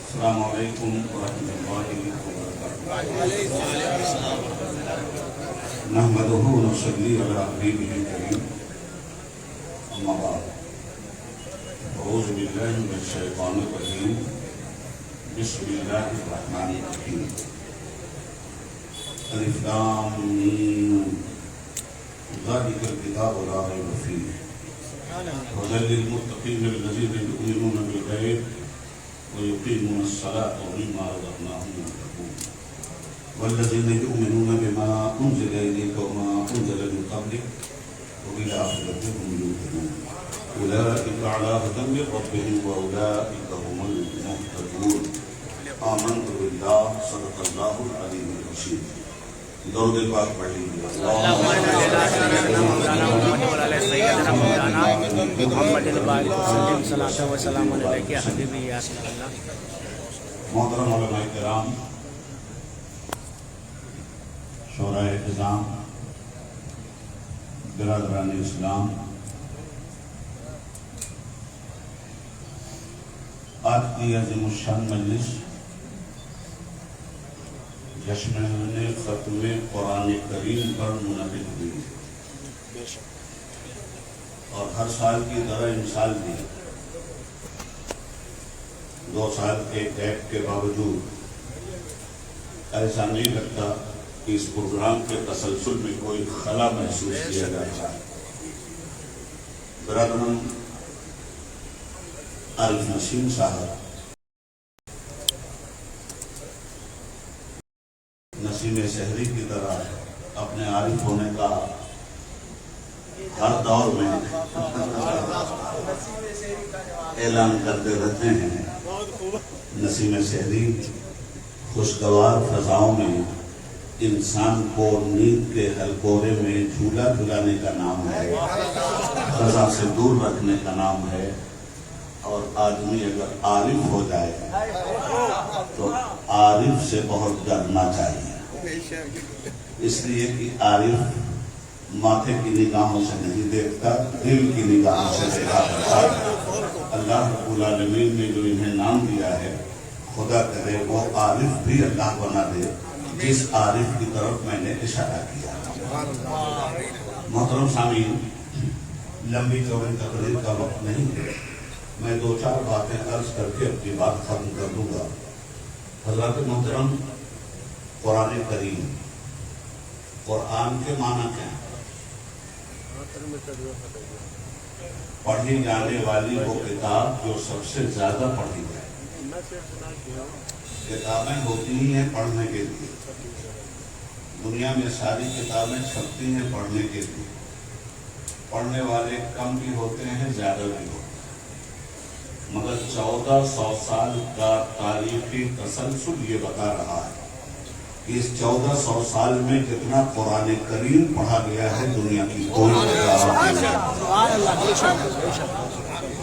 السلام علیکم ورحمۃ اللہ وبرکاتہ۔ نحمدہ ونصلی علی حبیبہ الکریم، اما بعد، اعوذ باللہ من الشیطان الرجیم، بسم اللہ الرحمن الرحیم۔ الف لام میم، ذالک الکتاب لا ریب فیہ، ھدی للمتقین الذین یؤمنون بالغیب ويقيمون الصلاة ومما رزقناهم ينفقون والذين يؤمنون بما أنزل إليك وما أنزل من قبلك وبالآخرة هم يوقنون أولئك على هدى من ربهم وأولئك هم المهتدون آمنت بالله صدق الله العلي العظيم۔ درود پاک پڑھ لیجیے۔ محترم علماء کرام، شورا اعتزام، برادران اسلام، آج کی عظیم الشان مجلس جشن ختم قرآن کریم پر منعقد ہوئی اور ہر سال کی طرح مثال دی۔ 2 سال کے گیپ کے باوجود ایسا نہیں لگتا کہ اس پروگرام کے تسلسل میں کوئی خلا محسوس کیا جاتا ہے۔ برادران عارف نسیم صاحب نسیم سحری کی طرح اپنے عارف ہونے کا ہر دور میں اعلان کرتے رہتے ہیں۔ نسیم سحری خوشگوار فضاؤں میں انسان کو نیند کے ہلکورے میں جھولا جھلانے کا نام ہے، فضا سے دور رکھنے کا نام ہے، اور آدمی اگر عارف ہو جائے تو عارف سے بہت ڈرنا چاہیے، اس لیے کہ عارف ماتھے کی نگاہوں سے نہیں دیکھتا، دل کی نگاہوں سے دیکھتا ہے۔ اللہ رب العالمین نے جو انہیں نام دیا ہے، خدا کرے وہ عارف بھی اللہ بنا دے جس عارف کی طرف میں نے اشارہ کیا۔ محترم سامعین، لمبی چوڑی تقریر کا وقت نہیں ہے، میں 2-4 باتیں عرض کر کے اپنی بات ختم کر دوں گا۔ حضرات محترم، قرآن کریم، قرآن کے معنی کیا ہے؟ پڑھی جانے والی وہ کتاب جو سب سے زیادہ پڑھی جائے۔ کتابیں ہوتی ہی ہیں پڑھنے کے لیے، دنیا میں ساری کتابیں چھپتی ہیں پڑھنے کے لیے، پڑھنے والے کم بھی ہوتے ہیں، زیادہ بھی ہوتے ہیں، مگر 1400 سال کا تاریخی تسلسل یہ بتا رہا ہے کہ اس 1400 سال میں جتنا قرآن کریم پڑھا گیا ہے دنیا کی کوئی کتاب نہیں۔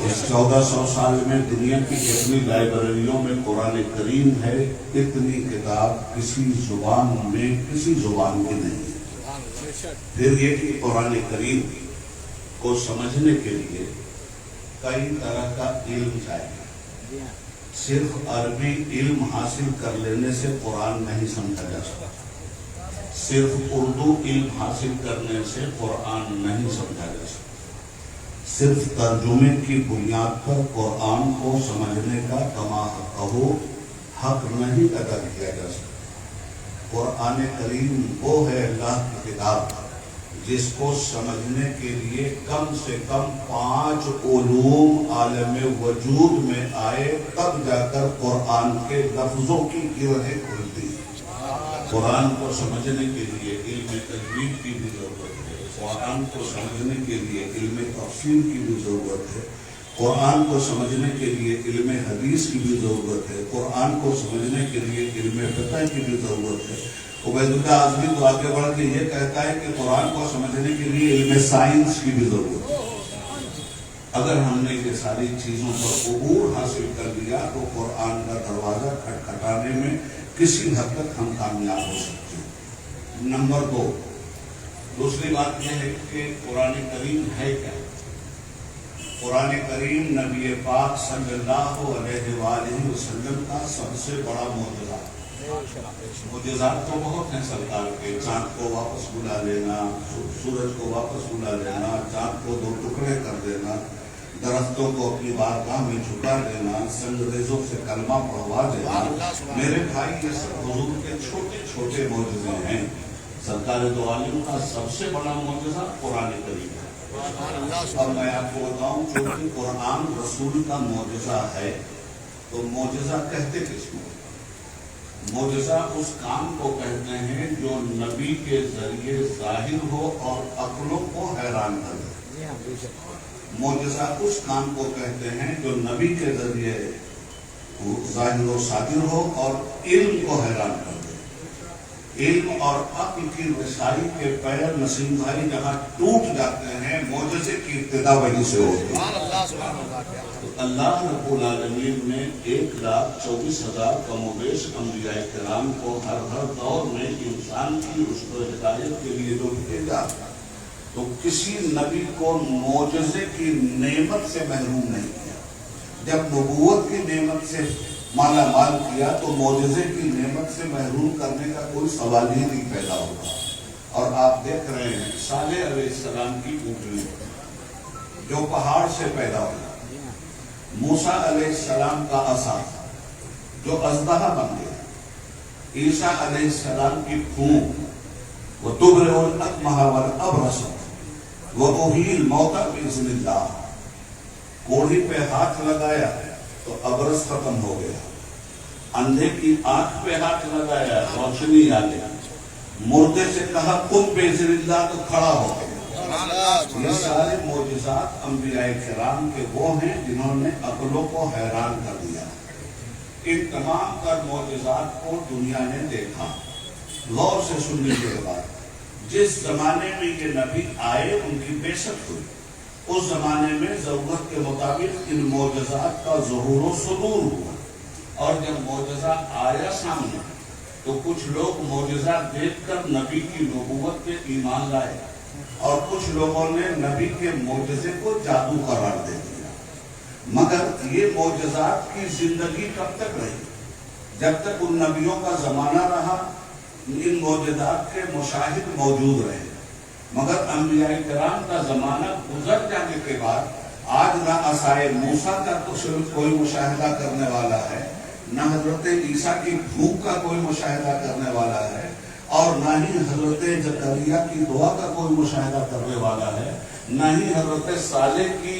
اس 1400 سال میں دنیا کی جتنی لائبریریوں میں قرآن کریم ہے، اتنی کتاب کسی زبان میں کسی زبان کی نہیں ہے۔ پھر یہ کہ قرآن کریم کو سمجھنے کے لیے کئی طرح کا علم چاہیے۔ صرف عربی علم حاصل کر لینے سے قرآن نہیں سمجھا جا سکتا، صرف اردو علم حاصل کرنے سے قرآن نہیں سمجھا جا سکتا، صرف ترجمے کی بنیاد پر قرآن کو سمجھنے کا کما کہو حق نہیں ادا کیا جا سکتا۔ قرآن کریم وہ ہے اللہ کی کتاب جس کو سمجھنے کے لیے کم سے کم 5 علوم عالم وجود میں آئے، تب جا کر قرآن کے لفظوں کی گرہیں کھلتی ہیں۔ قرآن کو سمجھنے کے لیے علم تجوید کی بھی ضرورت ہے، قرآن کو سمجھنے کے لیے علم تفسیر کی بھی ضرورت ہے، قرآن کو سمجھنے کے لیے علم حدیث کی بھی ضرورت ہے، قرآن کو سمجھنے کے لیے علم فقہ کی بھی ضرورت ہے۔ عبید اللہ اعظمی تو آگے بڑھ کے یہ کہتا ہے کہ قرآن کو سمجھنے کے لیے علم سائنس کی بھی ضرورت ہے۔ اگر ہم نے یہ ساری چیزوں پر عبور حاصل کر لیا تو قرآن کا دروازہ کھٹکھٹانے میں کسی حد تک ہم کامیاب ہو سکتے ہیں۔ نمبر 2، دوسری بات یہ ہے کہ قرآن کریم ہے کیا؟ قرآن کریم نبی پاک صلی اللہ علیہ وآلہ وسلم کا سب سے بڑا معجزہ ہے۔ معجزات تو بہت ہیں سرکار کے، چاند کو واپس بلا لینا، سورج کو واپس بلا لینا، چاند کو دو ٹکڑے کر دینا، درختوں کو اپنی بارگاہ میں جھکا دینا، سنگریزوں سے کلمہ پڑھوا دینا۔ میرے بھائی یہ سب حضور کے چھوٹے چھوٹے معجزے ہیں۔ سرکار دو عالم کا سب سے بڑا معجزہ قرآن کریم ہے۔ اور میں آپ کو بتاؤں، چونکہ قرآن رسول کا معجزہ ہے تو معجزہ کہتے کس کو؟ معجزہ اس کام کو کہتے ہیں جو نبی کے ذریعے ظاہر ہو اور عقلوں کو حیران کر دے۔ معجزہ اس کام کو کہتے ہیں جو نبی کے ذریعے ظاہر و صادر ہو اور علم کو حیران کر دے۔ علم اور عقل کی رسائی کے پیر نسیم بھائی جہاں ٹوٹ جاتے ہیں، معجزے کی ابتدا وہیں سے ہوتی ہے۔ تو اللہ رب العالمین نے 1,24,000 کم و بیش انبیاء کرام کو ہر دور میں انسان کی رشد و ہدایت کے لیے جو بھیجا، تو کسی نبی کو معجزے کی نعمت سے محروم نہیں کیا۔ جب نبوت کی نعمت سے مالا مال کیا تو معجزے کی نعمت سے محروم کرنے کا کوئی سوال ہی نہیں پیدا ہوگا۔ اور آپ دیکھ رہے ہیں صالح علیہ السلام کی اونٹنی جو پہاڑ سے پیدا ہوئی، موسیٰ علیہ السلام کا عصا جو اژدہا بن گیا، عیسیٰ علیہ السلام کی پھونک وہ تبرئ الاکمہ والابرص وتحیی الموتى بإذن اللہ، کوڑھی پہ ہاتھ لگایا تو ابرص ختم ہو گیا، اندھے کی آنکھ پہ ہاتھ لگایا روشنی آ گیا، مردے سے کہا قم بإذن اللہ تو کھڑا ہو گیا۔ یہ سارے معجزات انبیاء کرام کے وہ ہیں جنہوں نے عقلوں کو حیران کر دیا۔ ان تمام تر معجزات کو دنیا نے دیکھا۔ غور سے سننے کے بعد جس زمانے میں یہ نبی آئے ان کی بعثت ہوئی، اس زمانے میں ضرورت کے مطابق ان معجزات کا ظہور و صدور ہوا، اور جب معجزہ آیا سامنے تو کچھ لوگ معجزہ دیکھ کر نبی کی نبوت پہ ایمان لائے، اور کچھ لوگوں نے نبی کے معجزے کو جادو قرار دے دیا۔ مگر یہ معجزات کی زندگی کب تک رہی؟ جب تک ان نبیوں کا زمانہ رہا ان معجزات کے مشاہد موجود رہے۔ مگر انبیاء کرام کا زمانہ گزر جانے کے بعد آج نہ عصائے موسیٰ کا کوئی مشاہدہ کرنے والا ہے، نہ حضرت عیسیٰ کی پھونک کا کوئی مشاہدہ کرنے والا ہے، اور نہ ہی حضرت زکریا کی دعا کا کوئی مشاہدہ کرنے والا ہے، نہ ہی حضرت صالح کی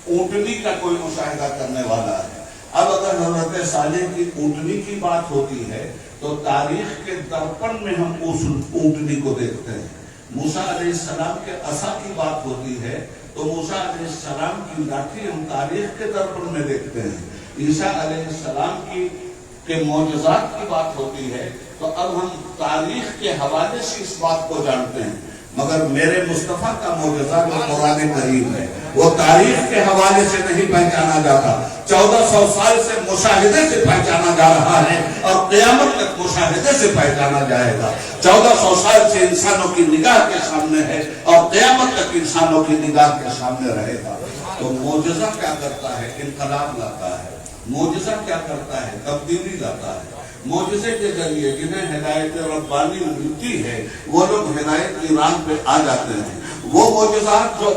اونٹنی کا کوئی مشاہدہ کرنے والا ہے۔ اب اگر حضرت صالح کی اونٹنی کی بات ہوتی ہے تو تاریخ کے درپن میں ہم اس اونٹنی کو دیکھتے ہیں۔ موسیٰ علیہ السلام کے عصا کی بات ہوتی ہے تو موسیٰ علیہ السلام کی لاٹھی ہم تاریخ کے درپن میں دیکھتے ہیں۔ عیسیٰ علیہ السلام کے معجزات کی بات ہوتی ہے تو اب ہم تاریخ کے حوالے سے اس بات کو جانتے ہیں۔ مگر میرے مصطفیٰ کا معجزہ جو قرآن کریم ہے وہ تاریخ کے حوالے سے نہیں پہچانا جاتا، 1400 سال سے مشاہدے سے پہچانا جا رہا ہے اور قیامت تک مشاہدے سے پہچانا جائے گا۔ 1400 سال سے انسانوں کی نگاہ کے سامنے ہے اور قیامت تک انسانوں کی نگاہ کے سامنے رہے گا۔ تو معجزہ کیا کرتا ہے؟ انقلاب لاتا ہے۔ معجزہ کیا کرتا ہے؟ تبدیلی لاتا ہے۔ معجزے کے ذریعے جنہیں ہدایت ربانی ملتی ہے وہ لوگ ہدایت کی راہ پہ آ جاتے ہیں۔ وہ معجزات جو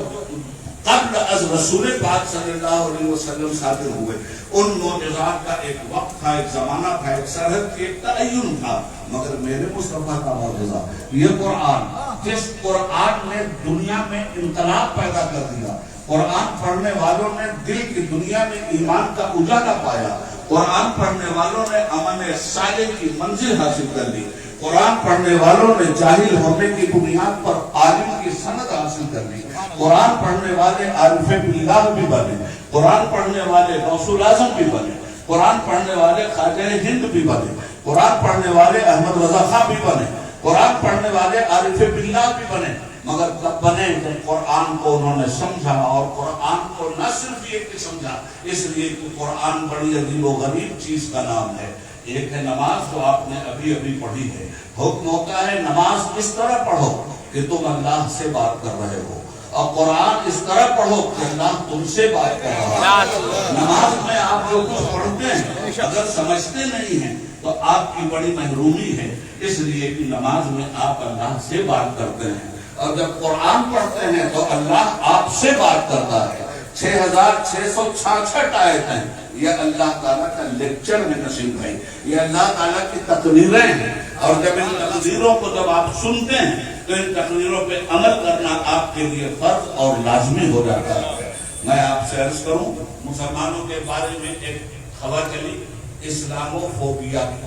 قبل از رسول پاک صلی اللہ علیہ وسلم صادر ہوئے، ان معجزات کا ایک وقت تھا، ایک زمانہ تھا، ایک سرحد کی، ایک تعین تھا۔ مگر میرے مصطفیٰ کا معجزہ یہ قرآن، جس قرآن نے دنیا میں انقلاب پیدا کر دیا، قرآن پڑھنے والوں نے دل کی دنیا میں ایمان کا اجالا پایا، قرآن پڑھنے والوں نے امن صالح کی منزل حاصل کر لی، قرآن پڑھنے والوں نے جاہل ہونے کی بنیاد پر عالم کی سند حاصل کر لی، قرآن پڑھنے والے عارف باللہ بھی بنے، قرآن پڑھنے والے غوث الاعظم بھی بنے، قرآن پڑھنے والے خواجہ ہند بھی بنے، قرآن پڑھنے والے احمد رضا خان بھی بنے، قرآن پڑھنے والے عارف باللہ بھی بنے۔ مگر کب بنے؟ جب قرآن کو انہوں نے سمجھا، اور قرآن کو نہ صرف یہ کہ سمجھا، اس لیے کہ قرآن بڑی عجیب و غریب چیز کا نام ہے۔ ایک ہے نماز جو آپ نے ابھی پڑھی ہے، حکم ہوتا ہے نماز اس طرح پڑھو کہ تم اللہ سے بات کر رہے ہو، اور قرآن اس طرح پڑھو کہ اللہ تم سے بات کر رہا ہے۔ نماز میں آپ جو کچھ پڑھتے ہیں اگر سمجھتے نہیں ہیں تو آپ کی بڑی محرومی ہے، اس لیے کہ نماز میں آپ اللہ سے بات کرتے ہیں، اور جب قرآن پڑھتے ہیں تو اللہ آپ سے بات کرتا ہے۔ 6666 آیت ہیں، یہ اللہ تعالیٰ کا لیکچر میں نصیب بھائی، یہ اللہ تعالیٰ کی تقریریں ہیں، اور جب ان تقریروں کو جب آپ سنتے ہیں تو ان تقریروں پہ عمل کرنا آپ کے لیے فرض اور لازمی ہو جاتا ہے۔ میں آپ سے عرض کروں، مسلمانوں کے بارے میں ایک خبر چلی اسلامو فوبیا کی،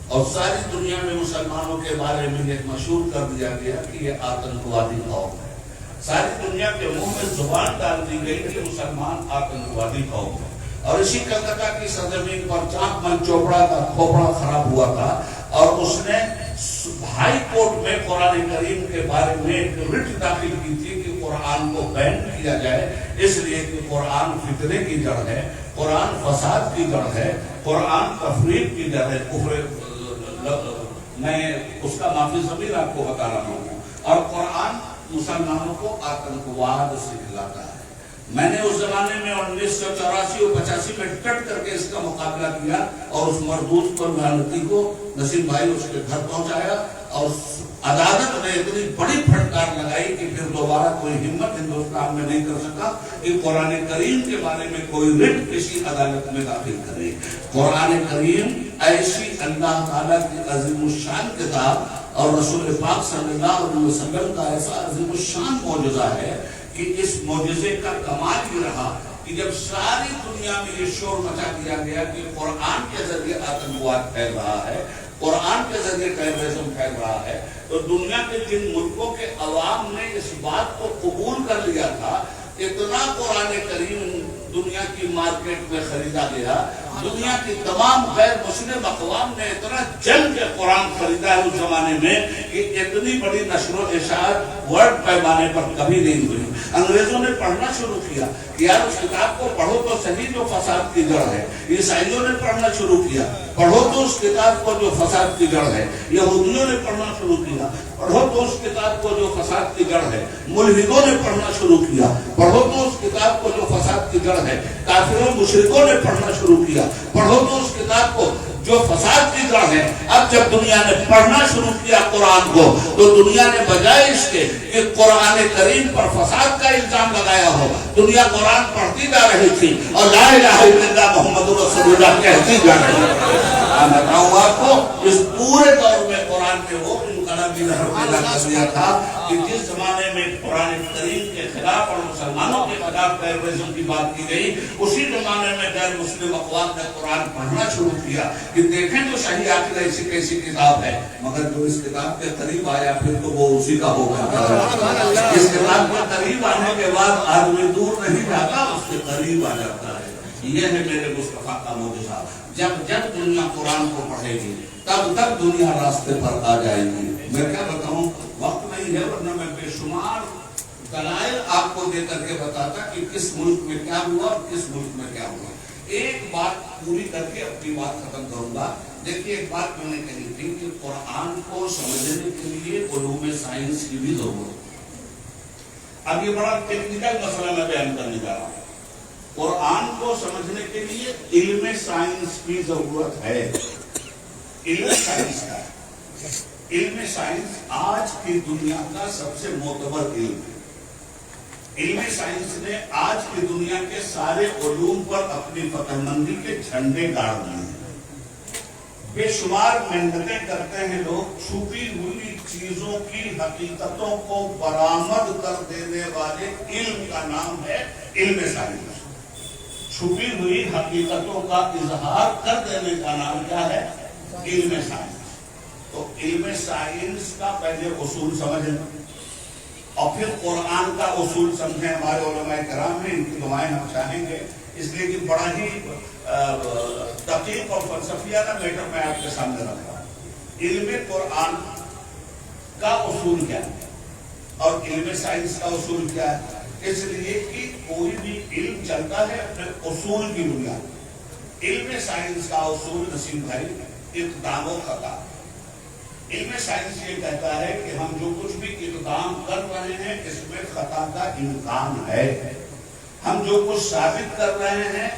اور ساری دنیا میں مسلمانوں کے بارے میں ایک مشہور کر دیا گیا کہ یہ آتنکوادی قوم ہے۔ ساری دنیا کے منہ میں زبان ڈال دی گئی کہ مسلمان آتنکوادی قوم ہے، اور اسی کلکتہ کی سرزمین پر چاند من چوپڑا کا کھوپڑا خراب ہوا تھا، اور اس نے ہائی کورٹ میں قرآن کریم کے بارے میں ایک رٹ داخل کی تھی کہ قرآن کو بین کیا جائے، اس لیے کہ قرآن فتنے کی جڑ ہے، قرآن فساد کی جڑ ہے، قرآن تفریق کی جڑ ہے، میں اس کا معافی ضمیر آپ کو بتا رہا ہوں، اور قرآن مسلمانوں کو آتنکواد سے کھلاتا ہے۔ میں نے اس زمانے میں 1984 اور 85 میں ڈٹ کر کے اس کا مقابلہ کیا، اور اس مردود پر محنتی کو نسیم بھائی اس کے گھر پہنچایا، اور عدالت نے اتنی بڑی پھٹکار لگائی کہ پھر دوبارہ کوئی ہمت ہندوستان میں نہیں کر سکا کہ قرآن کریم کے بارے میں کوئی رٹ کسی عدالت میں داخل کرے۔ قرآن کریم ایسی اللہ تعالیٰ کی عظیم الشان کتاب، اور رسول پاک صلی اللہ علیہ وسلم کا ایسا عظیم الشان معجزہ ہے کہ اس معجزے کا کمال یہ رہا کہ جب ساری دنیا میں یہ شور مچا دیا گیا کہ قرآن کے ذریعے آتنکواد پھیل رہا ہے، قرآن کے ذریعے ٹیررزم پھیل رہا ہے، تو دنیا کے جن ملکوں کے عوام نے اس بات کو قبول کر لیا تھا، اتنا قرآن کریم دنیا کی مارکیٹ میں خریدا گیا، دنیا کی تمام غیر مسلم اقوام نے اتنا جل کے قرآن خریدا ہے اس زمانے میں کہ اتنی بڑی نشر و اشاعت ورلڈ پیمانے پر کبھی نہیں ہوئی۔ انگریزوں نے پڑھنا شروع کیا کہ یار اس کتاب کو پڑھو تو صحیح جو فساد کی جڑ ہے، عیسائیوں نے پڑھنا شروع کیا، پڑھو تو اس کتاب کو جو فساد کی جڑ ہے، یہودیوں نے پڑھنا شروع کیا، پڑھو تو اس کتاب کو جو فساد کی جڑ ہے، ملحدوں نے پڑھنا شروع کیا، پڑھو تو اس کتاب کو جو فساد کی جڑ ہے، کافروں مشرکوں نے پڑھنا شروع کیا، پڑھو تو اس کتاب کو جو فساد کی جڑ ہے۔ اب جب دنیا نے پڑھنا شروع کیا قرآن کو، تو دنیا نے بجائے اس کے کہ قرآن کریم پر فساد کا الزام لگایا ہو، دنیا قرآن پڑھتی جا رہی تھی اور لا الہ الا اللہ محمد رسول اللہ کہتی جا رہی تھی۔ میں بتاؤں آپ کو اس پورے دور میں قرآن نے وہ انقلابی لہر پیدا کر دیا تھا کہ جس زمانے میں قرآن کریم کے خلاف اور مسلمانوں کے خلاف ٹیررزم کی بات کی گئی، اسی زمانے میں غیر مسلم اقوام نے قرآن پڑھنا شروع کیا کہ دیکھیں تو صحیح آخر ایسی کیسی کتاب ہے، مگر جو اس کتاب کے قریب آیا پھر تو وہ اسی کا ہو گیا۔ اس کتاب کے قریب آنے کے بعد آدمی دور نہیں جاتا، اس کے قریب آ جاتا ہے۔ یہ ہے میرے مصطفیٰ کا معجزہ۔ جب دنیا قرآن کو پڑھے گی تب تک دنیا راستے پر آ جائے گی۔ میں کیا بتاؤں، وقت نہیں ہے، ورنہ میں بے شمار دلائل آپ کو دے کر کے بتاتا کہ کس ملک میں کیا ہوا اور کس ملک میں کیا ہوا۔ ایک بات پوری کر کے اپنی بات ختم کروں گا۔ دیکھیے ایک بات میں نے کہی تھی کہ قرآن کو سمجھنے کے لیے علوم سائنس کی بھی ضرورت ہے۔ اب یہ بڑا ٹیکنیکل مسئلہ میں بیان کرنے جا رہا ہوں۔ قرآن کو سمجھنے کے لیے علم سائنس کی ضرورت ہے۔ علم سائنس کا علم سائنس آج کی دنیا کا سب سے معتبر علم ہے۔ علم سائنس نے آج کی دنیا کے سارے علوم پر اپنی فتح مندی کے جھنڈے گاڑ دیے ہیں۔ بے شمار محنتیں کرتے ہیں لوگ، چھپی ہوئی چیزوں کی حقیقتوں کو برآمد کر دینے والے علم کا نام ہے علم سائنس۔ چھپی ہوئی حقیقتوں کا اظہار کر دینے کا نام کیا ہے؟ علم سائنس۔ تو علم سائنس کا پہلے اصول سمجھیں اور پھر قرآن کا اصول سمجھیں۔ ہمارے علماء کرام نے ان کی دعائیں ہم چاہیں گے، اس لیے کہ بڑا ہی دقیق اور فلسفیانہ میٹر میں آپ کے سامنے رکھ رہا ہوں۔ علم قرآن کا اصول کیا ہے اور علم سائنس کا اصول کیا ہے؟ اس لیے کہ کوئی بھی علم چلتا ہے اپنے اصول کی بنیاد۔ علم سائنس کا اصول نسیم بھائی اقدام و خطا، علم سائنس یہ کہتا ہے کہ ہم جو کچھ بھی اقدام کر رہے ہیں اس میں خطا کا امکان ہے. ہم جو کچھ ثابت کر رہے ہیں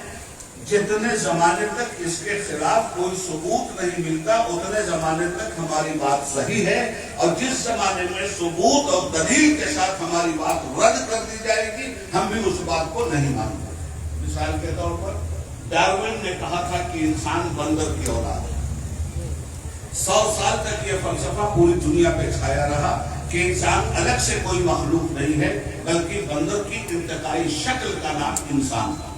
جتنے زمانے تک اس کے خلاف کوئی ثبوت نہیں ملتا اتنے زمانے تک ہماری بات صحیح ہے، اور جس زمانے میں ثبوت اور دلیل کے ساتھ ہماری بات رد کر دی جائے گی ہم بھی اس بات کو نہیں مانیں گے. مثال کے طور پر ڈارون نے کہا تھا کہ انسان بندر کی اولاد ہے. 100 سال تک یہ فلسفہ پوری دنیا پہ چھایا رہا کہ انسان الگ سے کوئی مخلوق نہیں ہے بلکہ بندر کی ارتقائی شکل کا نام انسان تھا.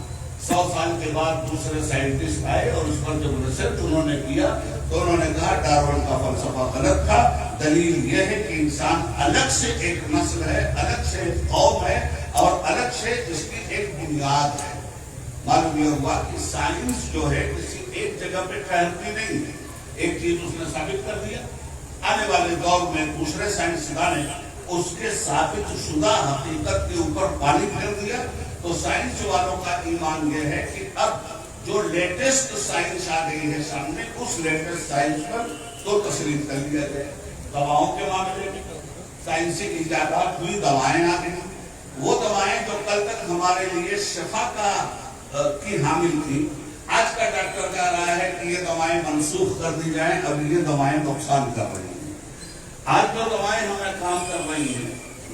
100 سال کے بعد دوسرے سائنٹسٹ آئے اور اس پر جب ریسرچ انہوں نے کیا تو انہوں نے کہا ڈارون کا فلسفہ غلط تھا. دلیل یہ ہے کہ انسان الگ سے ایک نسل ہے، الگ سے ایک قوم ہے اور الگ سے اس کی ایک بنیاد ہے. معلوم یہ ہوا کہ سائنس جو ہے کسی ایک جگہ پہ ٹھہرتی نہیں ہے. ایک چیز اس نے ثابت کر دیا، آنے والے دور میں دوسرے سائنسدان نے اس کے ثابت شدہ حقیقت کے اوپر پانی پھیر دیا. تو سائنس والوں کا ایمان یہ ہے کہ اب جو لیٹسٹ سائنس آ گئی ہے سامنے اس لیٹسٹ سائنس پر تو تسلیم کر لیا جائے. دواؤں کے معاملے میں سائنسی ایجادات ہوئی، دوائیں آ گئی. وہ دوائیں جو کل تک ہمارے لیے شفا کی حامل تھی، آج کا ڈاکٹر کہہ رہا ہے کہ یہ دوائیں منسوخ کر دی جائیں، اب یہ دوائیں نقصان کر رہی ہیں. آج جو دوائیں ہمیں کام کر رہی ہیں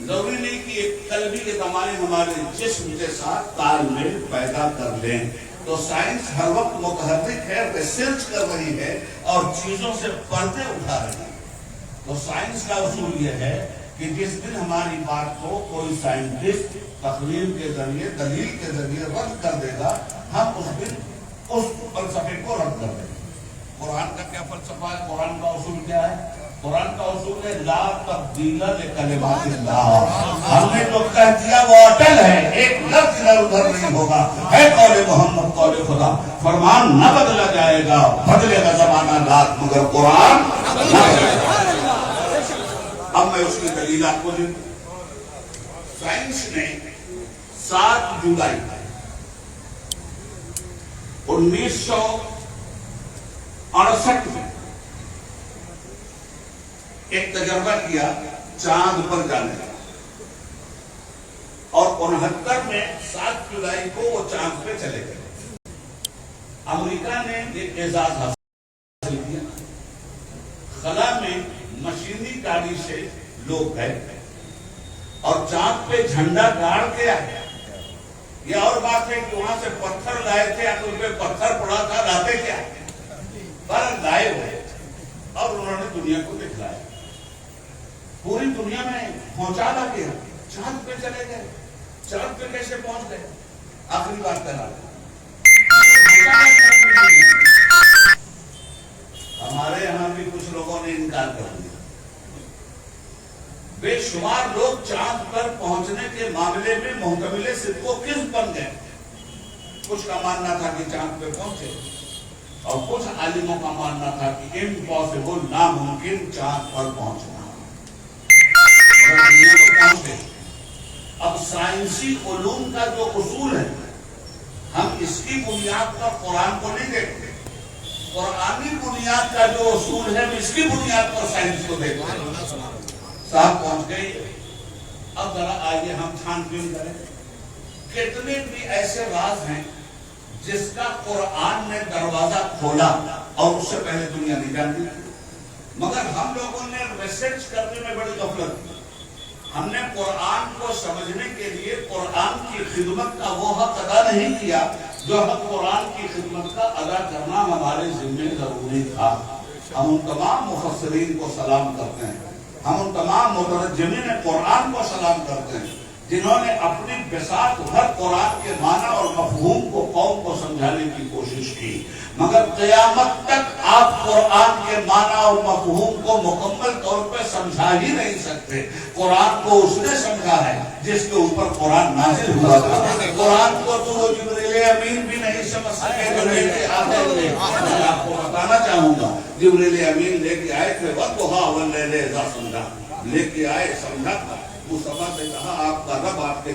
ضروری نہیں کہ کل بھی یہ دوائیں ہمارے جسم کے ساتھ تال میل پیدا کر لیں. تو سائنس ہر وقت متحرک ہے، ریسرچ کر رہی ہے اور چیزوں سے پردے اٹھا رہی ہے. تو سائنس کا اصول یہ ہے کہ جس دن ہماری بات کو کوئی سائنٹسٹ تقریر کے ذریعے دلیل کے ذریعے رد کر دے گا ہم اس دن اس فلسفے کو رد کر دیں گے. قرآن کا کیا فلسفہ ہے؟ قرآن کا اصول کیا ہے؟ قرآن کا اصول ہے لا تبدیل لکلمات اللہ. ہم نے جو کہہ دیا وہ اٹل ہے، ایک لفظ ادھر ادھر نہیں ہوگا. ہے قول محمد قول خدا، فرمان نہ بدلا جائے گا، بدلے گا زمانہ لاکھ مگر قرآن نہ بدلے گا. اب میں اس کی دلیل آپ کو دوں. سائنس نے 7 جولائی 1968 میں ایک تجربہ کیا چاند پر جانے کا، اور 69 میں 7 جولائی کو وہ چاند پہ چلے گئے. امریکہ نے ایک اعزاز حاصل کیا. خلا میں مشینی گاڑی سے لوگ گئے اور چاند پہ جھنڈا گاڑ کے آئے. یہ اور بات ہے کہ وہاں سے پتھر لائے تھے، ان پہ پتھر پڑا تھا، لاتے کیا پر لائے ہوئے اور انہوں نے دنیا کو دکھلایا. پوری دنیا میں پہنچا لا کے چاند پہ چلے گئے. چاند پہ کیسے پہنچ گئے؟ آخری بات کہنا ہمارے یہاں بھی کچھ لوگوں نے انکار کر دیا. بے شمار لوگ چاند پر پہنچنے کے معاملے میں محتمل صدق و کذب بن گئے. کچھ کا ماننا تھا کہ چاند پہ پہنچے اور کچھ عالموں کا ماننا تھا کہ امپاسبل، ناممکن چاند پر پہنچنا. دنیا کو پہنچ گئے. اب سائنسی علوم کا جو اصول ہے ہم اس کی بنیاد پر قرآن کو نہیں دیکھتے. قرآنی بنیاد کا جو اصول ہے اس کی بنیاد پر سائنس کو دیکھتے ہیں. صاحب پہنچ گئی. اب ذرا آئیے ہم چھان بین کریں کتنے بھی ایسے راز ہیں جس کا قرآن نے دروازہ کھولا اور اس سے پہلے دنیا نہیں جانتی تھی، مگر ہم لوگوں نے ریسرچ کرنے میں بڑی غفلت کی. ہم نے قرآن کو سمجھنے کے لیے قرآن کی خدمت کا وہ حق ادا نہیں کیا جو حق قرآن کی خدمت کا ادا کرنا ہمارے ذمہ ضروری تھا. ہم ان تمام مفسرین کو سلام کرتے ہیں، ہم ان تمام مترجمین قرآن کو سلام کرتے ہیں جنہوں نے اپنی بساط ہر قرآن کے معنی اور مفہوم کو قوم کو سمجھانے کی کوشش کی. مگر قیامت تک آپ قرآن کے معنی اور مفہوم کو مکمل طور پہ سمجھا ہی نہیں سکتے. قرآن کو اس نے سمجھا ہے جس کے اوپر قرآن نازل ہوا تھا. قرآن کو تو وہ جبریل امین بھی نہیں سمجھ سکے جو لے کے آتے تھے. میں آپ کو بتانا چاہوں گا جبریل امین لے کے آئے تھے وَالضُّحَىٰ وَاللَّيْلِ إِذَا سَجَىٰ، لے کے آئے سمجھا تھا. مصطفیٰ سے کہا آپ کا رب آپ کے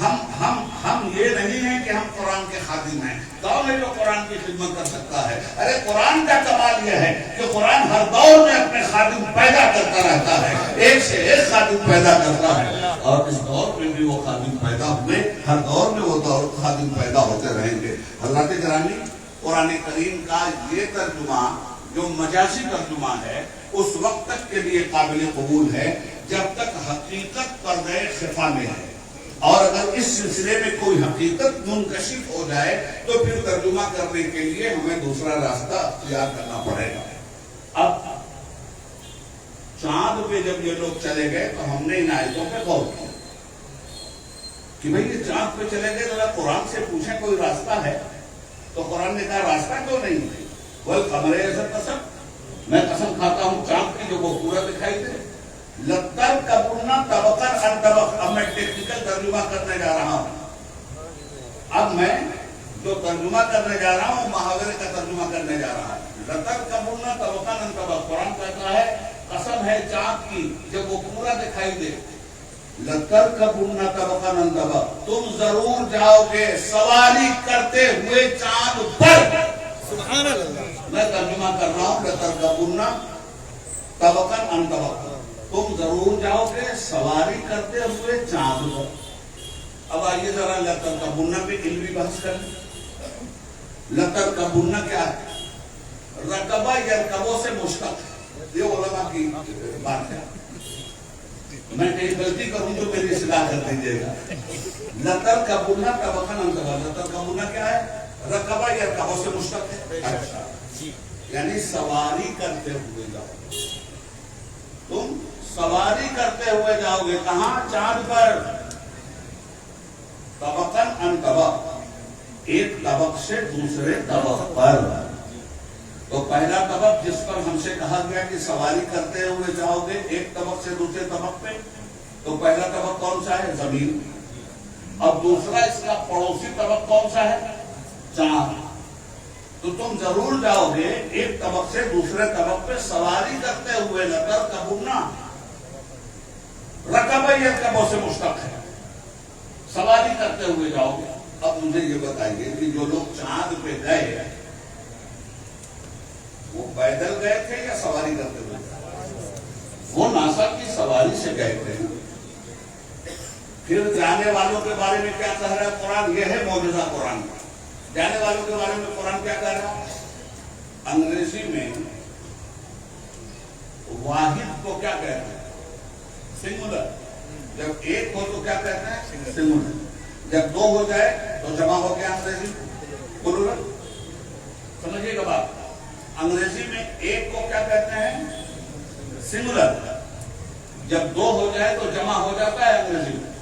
ہم یہ نہیں ہیں کہ ہم قرآن کے خادم ہیں. کون ہے جو قرآن کی خدمت کر سکتا ہے؟ ارے قرآن کا کمال یہ ہے کہ قرآن ہر دور میں اپنے خادم پیدا کرتا رہتا ہے، ایک سے ایک خادم پیدا کرتا ہے، اور اس دور میں بھی وہ خادم پیدا ہوئے، ہر دور میں وہ خادم پیدا ہوتے رہیں گے. حضرات گرامی، قرآن کریم کا یہ ترجمہ جو مجازی ترجمہ ہے اس وقت تک کے لیے قابل قبول ہے جب تک حقیقت پردہ خفا میں ہے، اور اگر اس سلسلے میں کوئی حقیقت منکشف ہو جائے تو پھر ترجمہ کرنے کے لیے ہمیں دوسرا راستہ اختیار کرنا پڑے گا. اب چاند پہ جب یہ لوگ چلے گئے تو ہم نے ان آیتوں پہ غور کیا کہ بھئی یہ چاند پہ چلے گئے ذرا قرآن سے پوچھیں کوئی راستہ ہے. تو قرآن نے کہا راستہ کیوں نہیں ہے؟ والقمر ایسا قسم، میں قسم کھاتا ہوں چاند کی جو وہ پورا دکھائی دے. لَتَرْكَبُنَّ طَبَقًا عَنْ طَبَقٍ. اب میں ٹیکنیکل ترجمہ کرنے جا رہا ہوں. اب میں جو ترجمہ کرنے جا رہا ہوں محاورے کا ترجمہ کرنے جا رہا ہوں. لَتَرْكَبُنَّ طَبَقًا عَنْ طَبَقٍ. قرآن کہتا ہے قسم ہے چاند کی جب وہ پورا دکھائی دے. لَتَرْكَبُنَّ طَبَقًا عَنْ طَبَقٍ. تم ضرور جاؤ گے سواری کرتے ہوئے چاند پر. سبحان اللہ. میں ترجمہ کر رہا ہوں لَتَرْكَبُنَّ طَبَقًا عَنْ طَبَقٍ. تم ضرور جاؤ گے سواری کرتے ہوئے چاند پر. اب آئیے ذرا لَتَرْكَبُنَّ پہ علمی بحث کریں. لَتَرْكَبُنَّ کیا ہے؟ رکبہ یرکبو سے مشتق ہے. یہ علماء کی بات ہے. میں کہیں غلطی کروں تو میری اصلاح کر دیجیے گا. لَتَرْكَبُنَّ طَبَقًا عَنْ طَبَقٍ. لَتَرْكَبُنَّ کیا ہے؟ رکبہ یرکبو سے مشتق ہے. اچھا، یعنی سواری کرتے ہوئے جاؤ. تم سواری کرتے ہوئے جاؤ گے کہاں؟ چاند پر. طبقاً عن طبق، ایک طبق سے دوسرے طبق پر. تو پہلا طبق جس پر ہم سے کہا گیا کہ سواری کرتے ہوئے جاؤ گے ایک طبق سے دوسرے طبق پہ، تو پہلا طبق کون سا ہے؟ زمین. اب دوسرا اس کا پڑوسی طبق کون سا ہے؟ چاند. تو تم ضرور جاؤ گے ایک طبق سے دوسرے طبق پہ سواری کرتے ہوئے. لَتَرْكَبُنَّ رکبہ یرکبو سے مشتق ہے، سواری کرتے ہوئے جاؤ گے. اب مجھے یہ بتائیے کہ جو لوگ چاند پہ گئے وہ پیدل گئے تھے یا سواری کرتے ہوئے؟ وہ ناسا کی سواری سے گئے تھے. پھر جانے والوں کے بارے میں کیا کہہ رہا ہے قرآن؟ یہ ہے معجزہ قرآن کا. جانے والوں کے بارے میں قرآن کیا کہہ رہا ہے؟ انگریزی میں واحد کو کیا کہتے ہیں؟ سنگولر. جب ایک ہو تو کیا کہتے ہیں؟ سنگولر. جب دو ہو جائے تو جمع ہو گیا انگریزی پلورل. سمجھیے گا بات. انگریزی میں ایک کو کیا کہتے ہیں؟ سنگولر. جب دو ہو جائے تو جمع ہو جاتا ہے انگریزی میں،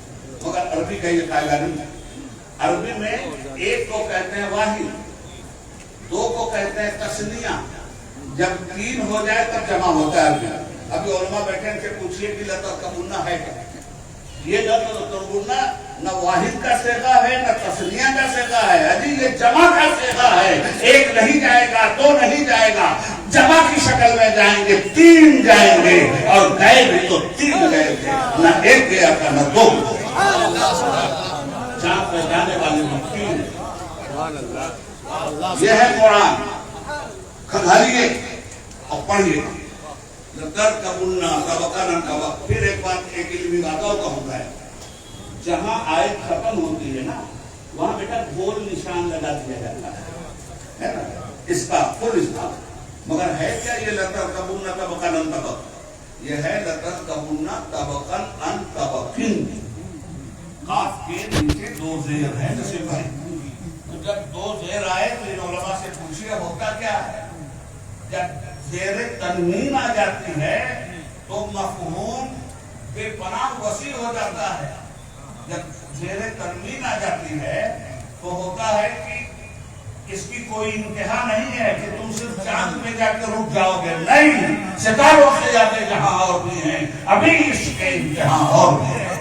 مگر عربی کا یہ قاعدہ نہیں ہے. عربی میں ایک کو کہتے ہیں واحد، دو کو کہتے ہیں تثنیہ، جب تین ہو جائے تب جمع ہوتا ہے عربی. ابھی علماء بیٹھے ان سے پوچھئے کہ لَتَرْكَبُنَّ ہے کیا؟ یہ لَتَرْكَبُنَّ نہ واحد کا صیغہ ہے نہ تثنیہ کا صیغہ ہے. ابھی یہ جمع کا صیغہ ہے. ایک نہیں جائے گا، دو نہیں جائے گا، جمع کی شکل میں جائیں گے. تین جائیں گے، اور گئے بھی تو تین گئے تھے، نہ ایک گیا تھا نہ دو. چاند پہ جانے والے تین. یہ ہے قرآن. کھنگھالیے اور پڑھیے. لَتَرْكَبُنَّ طَبَقًا عَنْ طَبَقٍ. پھر ایک بات ایک علمی باتوں کا ہوتا ہے، جہاں آیت ختم ہوتی ہے نا وہاں بیٹا گول نشان لگا دیا جاتا ہے نا، اس کا فل اس کا. مگر ہے کیا یہ لَتَرْكَبُنَّ طَبَقًا عَنْ طَبَقٍ؟ یہ ہے لَتَرْكَبُنَّ طَبَقًا عَنْ طَبَقٍ. قاف کے نیچے دو زیر ہے نصیب بھائی. تو جب دو زیر آئے تو ان علماء سے پوچھئے ہوتا کیا ہے؟ جب زیر تنوین آ جاتی ہے تو مفہوم بے پناہ وسیع ہو جاتا ہے. جب زیر تنوین آ جاتی ہے تو ہوتا ہے کہ اس کی کوئی انتہا نہیں ہے کہ تم صرف چاند پہ جا کے رک جاؤ گے. نہیں، ستاروں سے جاتے جہاں اور بھی ہیں، ابھی اس کے انتہا اور بھی ہے.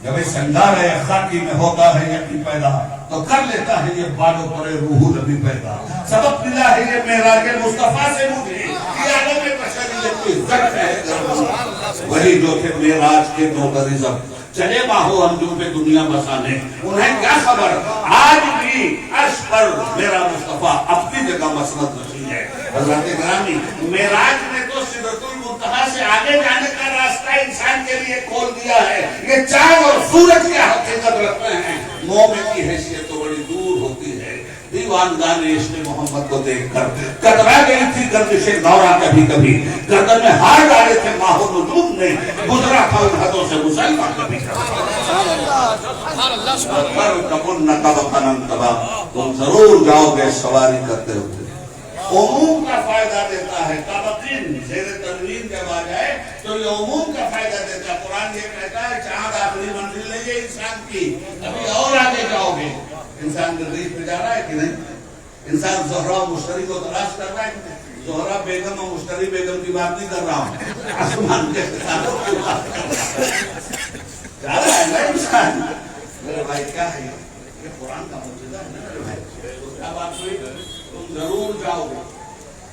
جب اس اندار خاکی میں ہوتا ہے یقین پیدا تو کر لیتا ہے یہ بالوں پر روح نبی پیدا. سبب ملا ہے یہ معراج مصطفیٰ سے مجھے کہ عالم بشریت کی عزت ہے. وہی جو تھے معراج کے نوکر عزت. چلے ماہو انجم پہ دنیا بسانے. انہیں کیا خبر آج بھی عرش پر میرا مصطفیٰ اپنی جگہ مسند نشین ہے. حضرت گرامی معراج نے تو سدرۃ المنتہا سے آگے جانے کا راستہ انسان کے لیے کھول دیا ہے. یہ چاند اور سورج کی حقیقت رکھتے ہیں. مومن کی حیثیت تو بڑی دور ہوتی ہے. دیوانگان عشق محمد کو دیکھ کر کترا گئی تھی گردش دورہ کبھی کبھی. گردن میں ہار ڈالے تھے ماہ و نجوم نے. گزرا تھا ان حدوں سے مسلمان کبھی تم ضرور جاؤ گے سواری کرتے ہوئے. عموم کا فائدہ دیتا ہے. تابقین زیر تنوین جب آ جائے تو یہ عموم کا فائدہ دیتا ہے. قرآن یہ کہتا ہے چاند آخری منزل نہیں ہے انسان کی, ابھی اور آگے جاؤ گے. انسان مریخ پہ جا رہا ہے کہ نہیں؟ انسان زہرا و مشتری کو تلاش کر رہا ہے کہ نہیں؟ زہرا بیگم اور مشتری بیگم کی بات نہیں کر رہا ہوں, آسمان کے ستاروں کی بات کر رہا ہے. جا رہا ہے نا انسان. میرے بھائی کیا ہے یہ قرآن کا معجزہ ہے نا میرے بھائی. تو کیا بات ہوئی؟ تم ضرور جاؤ گے.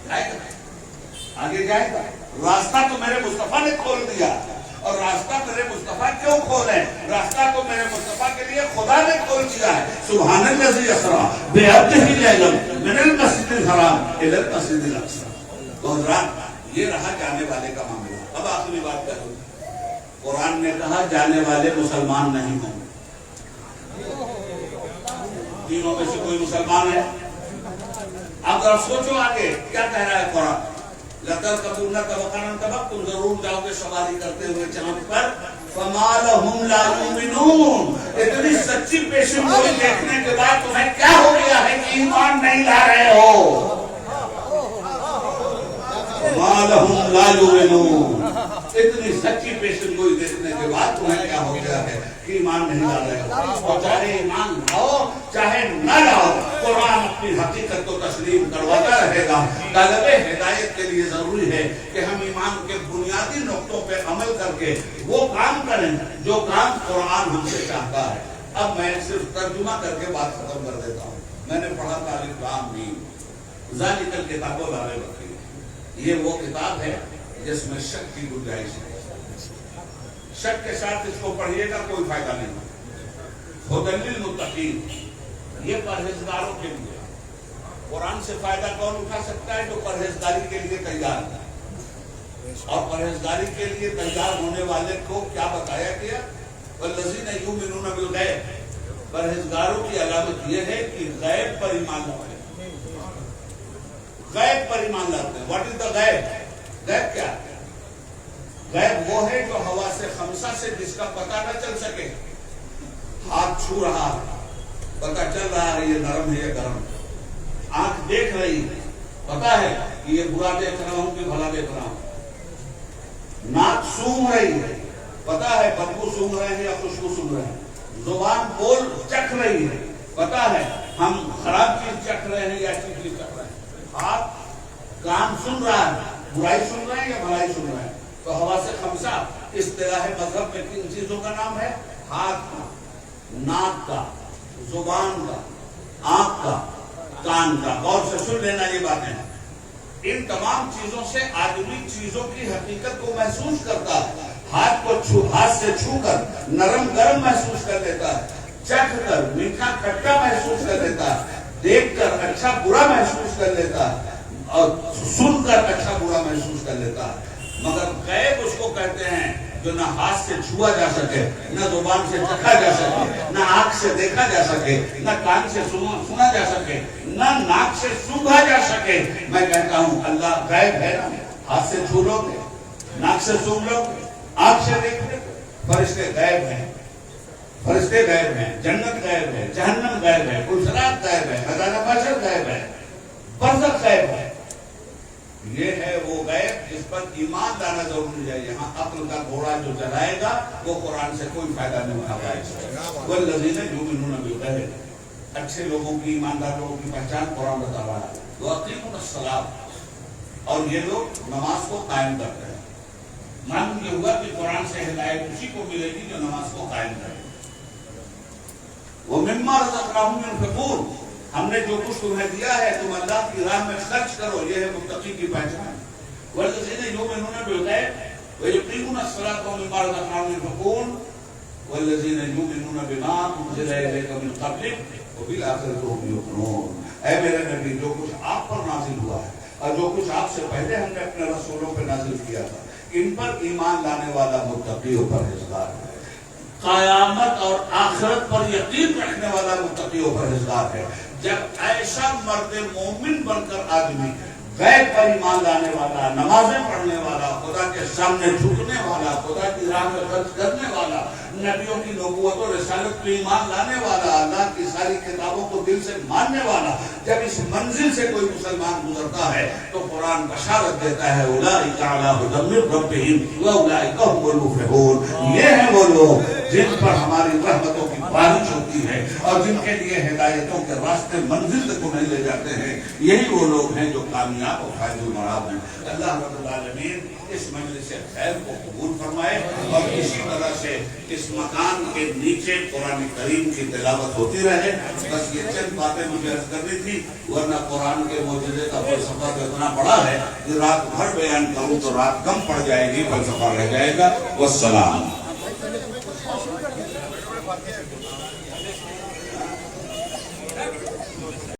جائے گا آگے جائے گا. راستہ تو میرے مصطفیٰ نے کھول دیا. اور راستہ میرے مصطفیٰ کیوں کھولیں؟ راستہ تو میرے مصطفیٰ کے لیے خدا نے کھول دیا ہے. سبحان الذی اسریٰ بعبدہ لیلا من المسجد الحرام الی المسجد الاقصی. تو حضرات یہ رہا جانے والے کا معاملہ. اب آخری بات کروں. قرآن نے کہا جانے والے مسلمان نہیں ہوں. تینوں میں سے کوئی مسلمان ہے؟ اب ذرا سوچو آگے کیا کہہ رہا ہے قرآن. لَتَرْكَبُنَّ طَبَقًا طَبَقًا, تم ضرور جاؤ گے سواری کرتے ہوئے چاند پر. فَمَا لَهُمْ لَا يُؤْمِنُونَ, اتنی سچی پیشن گوئی دیکھنے کے بعد تمہیں کیا ہو گیا ہے کہ ایمان نہیں لا رہے ہو؟ فَمَا لَهُمْ لَا يُؤْمِنُونَ, اتنی سچی پیشن گوئی دیکھنے کے بعد تمہیں کیا ہو گیا ہے کہ ایمان نہیں لا رہے ہو. اور چاہے ایمان لاؤ چاہے نہ لاؤ, قرآن اپنی حقیقت کو تسلیم کرواتا رہے گا. طالب ہدایت کے لیے ضروری ہے کہ ہم ایمان کے بنیادی نقطوں پہ عمل کر کے وہ کام کریں جو کام قرآن ہم سے چاہتا ہے. اب میں صرف ترجمہ کر کے بات ختم کر دیتا ہوں. میں نے پڑھا تھا الف لام میم ذالک الکتاب لا ریب فیہ. یہ وہ کتاب ہے جس میں شک کی گنجائش ہے. شک کے ساتھ اس کو پڑھیے گا کوئی فائدہ نہیں. ھدی للمتقین, یہ پرہیزگاروں کے لیے. قرآن سے فائدہ کون اٹھا سکتا ہے؟ جو پرہیزگاری کے لیے تیار ہے. اور پرہیزگاری کے لیے تیار ہونے والے کو کیا بتایا گیا؟ والذین یؤمنون بالغیب, پرہیزگاروں کی علامت یہ ہے کہ غیب پر ایمان لاتے ہیں. غیب پر ایمان لاتے ہیں. واٹ از دا غیب؟ غیب کیا ہے؟ غیب وہ ہے جو حواس خمسہ سے جس کا پتہ نہ چل سکے. ہاتھ چھو رہا ہے, پتہ چل رہا ہے یہ نرم ہے یہ گرم. آنکھ دیکھ رہی ہے, پتہ ہے کہ یہ برا دیکھ رہا ہوں کہ بھلا دیکھ رہا ہوں. ناک سونگھ رہی ہے, پتہ ہے بدبو سونگھ رہے ہیں یا خوشبو سونگھ رہے ہیں. زبان بول چکھ رہی ہے, پتہ ہے ہم خراب چیز چکھ رہے ہیں یا اچھی چیز چکھ رہے ہیں. ہاتھ کان سن رہا ہے, برائی سن رہے ہیں یا بھلائی سن رہے ہیں. تو حواس خمسہ اصطلاح مذہب میں کن چیزوں کا نام ہے؟ ہاتھ کا, ناک کا, زبان کا, آنکھ کا, کان کا. غور سے سن لینا یہ باتیں. ان تمام چیزوں سے آدمی چیزوں کی حقیقت کو محسوس کرتا ہے. ہاتھ سے چھو کر نرم گرم محسوس کر لیتا ہے, چکھ کر میٹھا کھٹا محسوس کر لیتا ہے, دیکھ کر اچھا برا محسوس کر لیتا ہے, اور سن کر اچھا برا محسوس کر لیتا ہے. مگر غیب اس کو کہتے ہیں جو نہ ہاتھ سے چھوا جا سکے, نہ زبان سے چکھا جا سکے, نہ آنکھ سے دیکھا جا سکے, نہ کان سے سنا جا سکے, نہ ناک سے سونگھا جا سکے. میں کہتا ہوں اللہ غیب ہے نا. ہاتھ سے چھو لو گے, ناک سے سونگھ لو گے, آنکھ سے دیکھ لو گے. فرشتے غیب ہیں, فرشتے غیب ہیں, جنت غیب ہے, جہنم غیب ہے, پلسرات غیب ہے, خزانہ بشر غیب ہے, برزخ غیب ہے. یہ ہے وہ غیب جس پر ایمان لانا ضروری ہے. یہاں عقل کا گھوڑا جو چلائے گا وہ قرآن سے کوئی فائدہ نہیں اٹھا پائے گا. والذین یؤمنون بالغیب, اچھے لوگوں کی, ایماندار لوگوں کی پہچان قرآن بتا رہا ہے. وَأَقِیمُوا الصَّلَاةَ, اور یہ لوگ نماز کو قائم کرتے ہیں. معلوم یہ ہوا کہ قرآن سے ہدایت اسی کو ملے گی جو نماز کو قائم کرے. وَمِمَّا رَزَقْنَاهُمْ يُنْفِقُونَ, ہم نے جو کچھ تمہیں دیا ہے تم اللہ کی راہ میں خرچ کرو. یہ ہے متقی کی پہچان. وَالَّذِينَ يُؤْمِنُونَ بِالْغَیبِ وَيُقِیمُونَ الصَّلَاةَ وَمِمَّا رَزَقْنَاهُمْ يُنْفِقُونَ والذین یؤمنون بما انزل الیک من قبلک وبالآخرۃ هم یوقنون. اے میرے نبی، جو کچھ آپ پر نازل ہوا ہے اور جو کچھ آپ سے پہلے ہم نے اپنے رسولوں پہ نازل کیا تھا، ان پر ایمان لانے والا متقی و پرہیزگار ہے. قیامت اور آخرت پر یقین رکھنے والا متقی و پرہیزگار ہے. جب ایسا مرد مومن بن کر آدمی غیب پر ایمان لانے والا، نمازیں پڑھنے والا، خدا کے سامنے جھکنے والا، خدا کی راہ میں خرچ کرنے والا، نبیوں کی نبوت و رسالت پہ ایمان لانے والا، اللہ کی ساری کتابوں کو دل سے ماننے والا، جب اس منزل سے کوئی مسلمان گزرتا ہے تو قرآن بشارت دیتا ہے اولئک علی ھدی من ربہم واولئک هم المفلحون. یہ ہیں وہ لوگ جن پر ہماری رحمتوں کی بارش ہوتی ہے اور جن کے لیے ہدایتوں کے راستے منزل تک انہیں لے جاتے ہیں. یہی وہ لوگ ہیں جو کامیاب اور فائز المراد ہیں. اللہ رب العالمین اس مجلس خیر کو قبول فرمائے اور اسی طرح سے اس مکان کے نیچے قرآن کریم کی تلاوت ہوتی رہے. بس یہ چند باتیں مجھے عرض کرنی تھی، ورنہ قرآن کے معجزے کا فلسفہ تو اتنا بڑا ہے کہ رات بھر بیان کروں تو رات کم پڑ جائے گی، فلسفہ رہ جائے گا. والسلام.